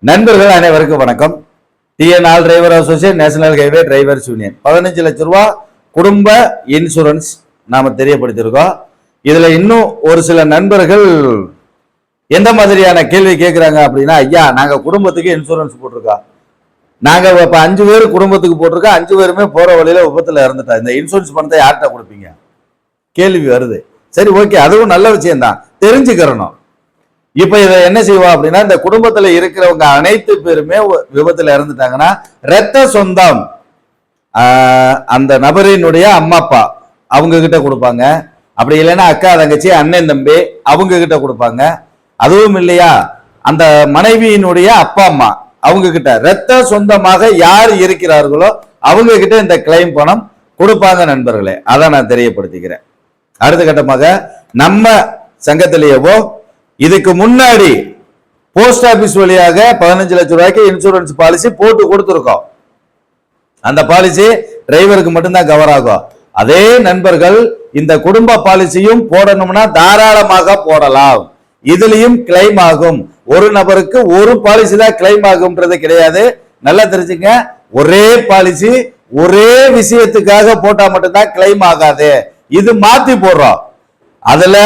நண்பர்கள் அனைவருக்கும் வணக்கம். TN all driver association, national highway drivers union 15 லட்சம் ரூபாய் குடும்ப இன்சூரன்ஸ் நாம தெரியப்படுத்தியிருக்கோம். இதுல இன்னும் ஒரு சில நண்பர்கள் எந்த மாதிரியான கேள்வி கேட்கிறாங்க அப்படின்னா, ஐயா நாங்க குடும்பத்துக்கு இன்சூரன்ஸ் போட்டிருக்கோம், நாங்க இப்ப 5 பேர் குடும்பத்துக்கு போட்டிருக்கோம், 5 பேருமே போற வழியில விபத்துல இறந்துட்டா, இந்த இன்சூரன்ஸ் பணத்தை யார்கிட்ட கொடுப்பீங்க கேள்வி வருது. சரி, ஓகே, அதுவும் நல்ல விஷயம் தான், தெரிஞ்சுக்கிறணும். இப்ப இதை என்ன செய்வா அப்படின்னா, இந்த குடும்பத்துல இருக்கிறவங்க அனைத்து பேருமே விபத்துல இறந்துட்டாங்கன்னா ரத்த சொந்தம் அந்த நபரினுடைய அம்மா அப்பா அவங்க கிட்ட கொடுப்பாங்க. அப்படி இல்லைன்னா அக்கா தங்கச்சி அண்ணன் தம்பி அவங்க கிட்ட கொடுப்பாங்க. அதுவும் இல்லையா, அந்த மனைவியினுடைய அப்பா அம்மா அவங்க கிட்ட ரத்த சொந்தமாக யார் இருக்கிறார்களோ அவங்க கிட்ட இந்த கிளைம் பணம் கொடுப்பாங்க நண்பர்களே. அதை நான் தெரியப்படுத்திக்கிறேன். அடுத்த கட்டமாக நம்ம சங்கத்திலேயோ இதுக்கு முன்னாடி போஸ்ட் ஆபீஸ் வழியாக 15 லட்சம் ரூபாய்க்கு இன்சூரன்ஸ் பாலிசி போட்டு கொடுத்துருக்கோம். அந்த பாலிசி டிரைவருக்கு மட்டும்தான் கவர் ஆகும். அதே நண்பர்கள் இந்த குடும்ப பாலிசியும் போடணும்னா தாராளமாக போடலாம். இதுலயும் கிளைம் ஆகும். ஒரு நபருக்கு ஒரு பாலிசி தான் கிளைம் ஆகும்ன்றது கிடையாது. நல்லா தெரிஞ்சுங்க, ஒரே பாலிசி ஒரே விஷயத்துக்காக போட்டா மட்டும்தான் கிளைம் ஆகாது. இது மாத்தி போடுறோம். அதுல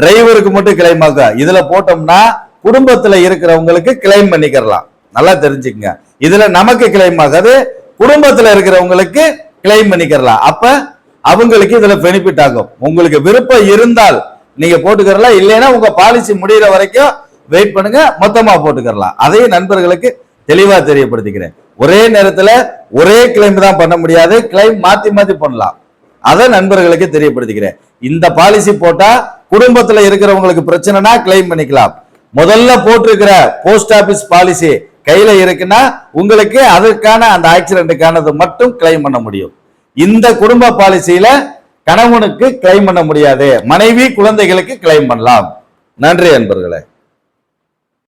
டிரைவருக்கு மட்டும் கிளைம் ஆகும். இதுல போட்டோம்னா குடும்பத்துல இருக்கிறவங்களுக்கு கிளைம் பண்ணிக்கலாம். நல்லா தெரிஞ்சுக்கங்க, இதுல நமக்கு கிளைம் ஆகாது, குடும்பத்துல இருக்கிறவங்களுக்கு கிளைம் பண்ணிக்கலாம். அப்ப அவங்களுக்கு இதுல பெனிஃபிட் ஆகும். உங்களுக்கு விருப்பம் இருந்தால் நீங்க போட்டுக்கலாம், இல்லைன்னா உங்க பாலிசி முடிகிற வரைக்கும் வெயிட் பண்ணுங்க, மொத்தமா போட்டுக்கலாம். அதையும் நண்பர்களுக்கு தெளிவா தெரியப்படுத்திக்கிறேன். ஒரே நேரத்துல ஒரே கிளைம் தான் பண்ண முடியாது, கிளைம் மாத்தி மாத்தி பண்ணலாம். அதை நண்பர்களுக்கு தெரியப்படுத்திக்கிறேன். இந்த பாலிசி போட்டா குடும்பத்துல இருக்கிறவங்களுக்கு பிரச்சனைனா கிளைம் பண்ணிக்கலாம். முதல்ல போட்டிருக்கிற போஸ்ட் ஆபீஸ் பாலிசி கையில இருக்குன்னா உங்களுக்கு அதற்கான அந்த ஆக்சிடென்ட்டுக்கானது மட்டும் கிளைம் பண்ண முடியும். இந்த குடும்ப பாலிசியில கணவனுக்கு கிளைம் பண்ண முடியாது, மனைவி குழந்தைகளுக்கு கிளைம் பண்ணலாம். நன்றி நண்பர்களே.